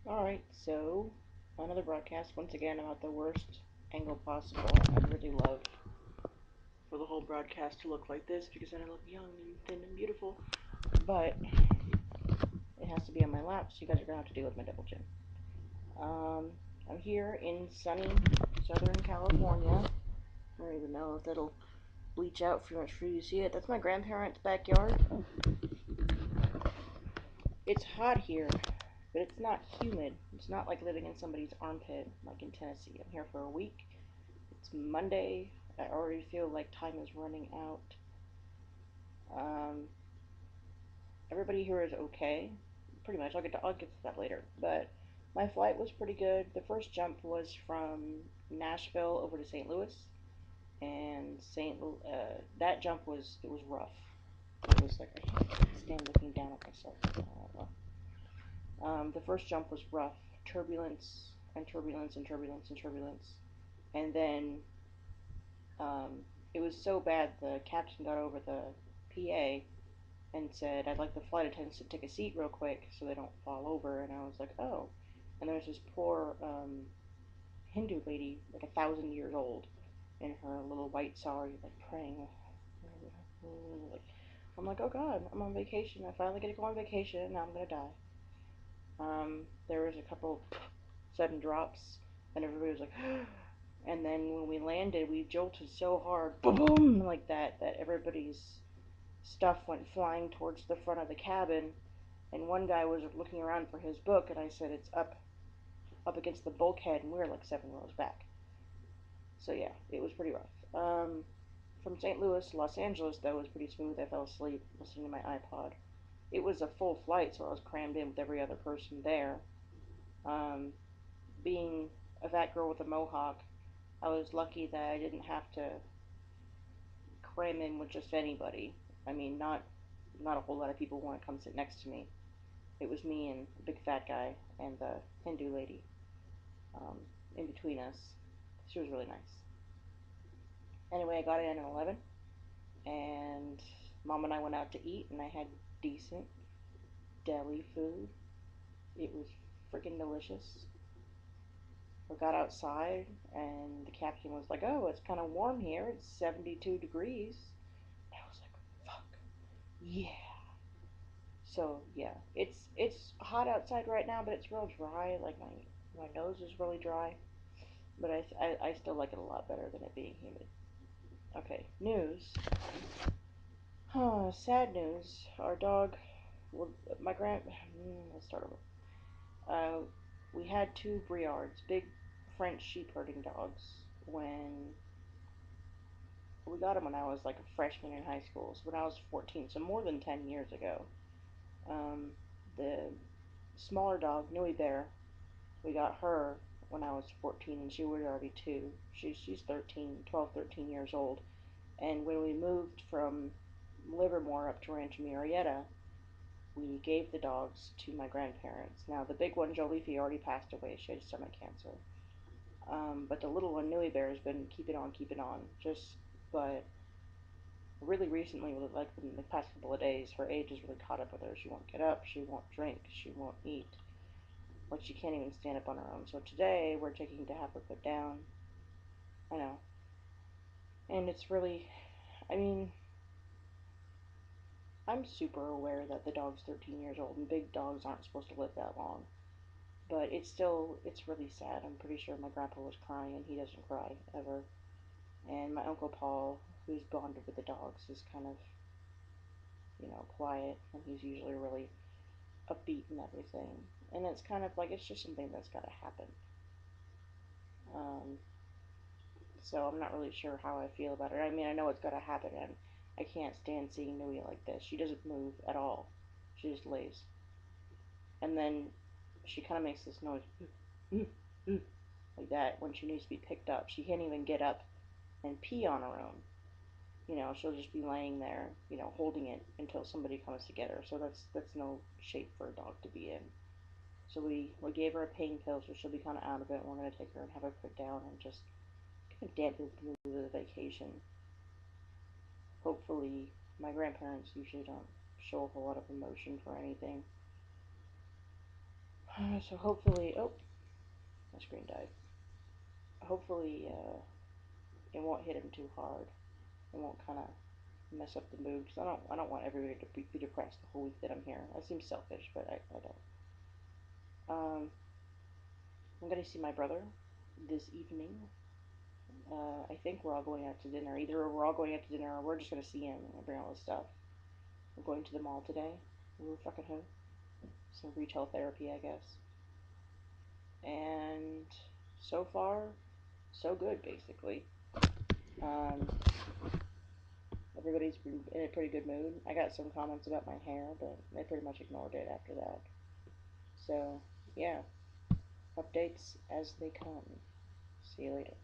Alright, so another broadcast once again about the worst angle possible. I'd really love for the whole broadcast to look like this because then I look young and thin and beautiful. But it has to be on my lap, so you guys are gonna have to deal with my double chin. I'm here in sunny Southern California. I don't even know if that'll bleach out for much for you to see it. That's my grandparents' backyard. It's hot here, but it's not humid. It's not like living in somebody's armpit like in Tennessee. I'm here for a week. It's Monday. I already feel like time is running out. Um, Everybody here is okay, pretty much. I'll get to that later. But my flight was pretty good. The first jump was from Nashville over to St. Louis, and that jump was rough. It was like I can't stand looking down at myself. The first jump was rough, turbulence and turbulence and turbulence and turbulence, and then um, it was so bad the captain got over the PA and said, "I'd like the flight attendants to take a seat real quick so they don't fall over." And I was like, "Oh." And there was this poor Hindu lady, like 1,000 years old, in her little white sari, like praying. I'm like, "Oh God, I'm on vacation. I finally get to go on vacation, and now I'm gonna die." There was a couple sudden drops, and everybody was like, and then when we landed, we jolted so hard, boom, boom, like that everybody's stuff went flying towards the front of the cabin, and one guy was looking around for his book, and I said it's up against the bulkhead, and we were like 7 rows back. So yeah, it was pretty rough. From St. Louis to Los Angeles, though, was pretty smooth. I fell asleep listening to my iPod. It was a full flight, so I was crammed in with every other person there. Um, Being a fat girl with a mohawk, I was lucky that I didn't have to cram in with just anybody. I mean, not a whole lot of people want to come sit next to me. It was me and the big fat guy and the Hindu lady um, in between us. She was really nice. Anyway, I got in at 11, and Mom and I went out to eat, and I had decent deli food. It was freaking delicious. We got outside, and the captain was like, "Oh, it's kind of warm here. It's 72 degrees." And I was like, "Fuck, yeah." So yeah, it's hot outside right now, but it's real dry. Like my nose is really dry, but I still like it a lot better than it being humid. Okay, news. Sad news. Our dog. Well, my grand. Let's start over. Uh, we had two Briards, big French sheep herding dogs, when we got them when I was like a freshman in high school. So when I was 14, so more than 10 years ago. Um, the smaller dog, Nui Bear, we got her when I was 14 and she was already two. She's 13, 12, 13 years old. And when we moved from Livermore up to Rancho Murieta, we gave the dogs to my grandparents. Now, the big one, Joliffe, already passed away. She had stomach cancer. But the little one, Nui Bear, has been keeping on. But really recently, like in the past couple of days, her age has really caught up with her. She won't get up, she won't drink, she won't eat. Like she can't even stand up on her own. So today we're taking to have her put down. I know. And it's really, I mean, I'm super aware that the dog's 13 years old and big dogs aren't supposed to live that long. But it's really sad. I'm pretty sure my grandpa was crying and he doesn't cry ever. And my Uncle Paul, who's bonded with the dogs, is kind of, quiet, and he's usually really upbeat and everything. And it's kind of like it's just something that's got to happen. Um, so I'm not really sure how I feel about it. I mean, I know it's got to happen, and I can't stand seeing Nui like this. She doesn't move at all. She just lays, and then she kind of makes this noise like that when she needs to be picked up. She can't even get up and pee on her own. She'll just be laying there, holding it until somebody comes to get her. So that's no shape for a dog to be in. So we gave her a pain pill, so she'll be kind of out of it. And we're gonna take her and have her put down and just kind of dampen the mood of the vacation. Hopefully, my grandparents usually don't show a whole lot of emotion for anything. So hopefully, oh, my screen died. Hopefully, it won't hit him too hard. It won't kind of mess up the mood because I don't want everybody to be depressed the whole week that I'm here. That seems selfish, but I don't. I'm gonna see my brother this evening. I think we're all going out to dinner. Either we're all going out to dinner or we're just gonna see him and bring all his stuff. We're going to the mall today. Ooh, fucking who? Some retail therapy, I guess. And so far, so good, basically. Um, Everybody's been in a pretty good mood. I got some comments about my hair, but they pretty much ignored it after that. So, yeah, updates as they come. See you later.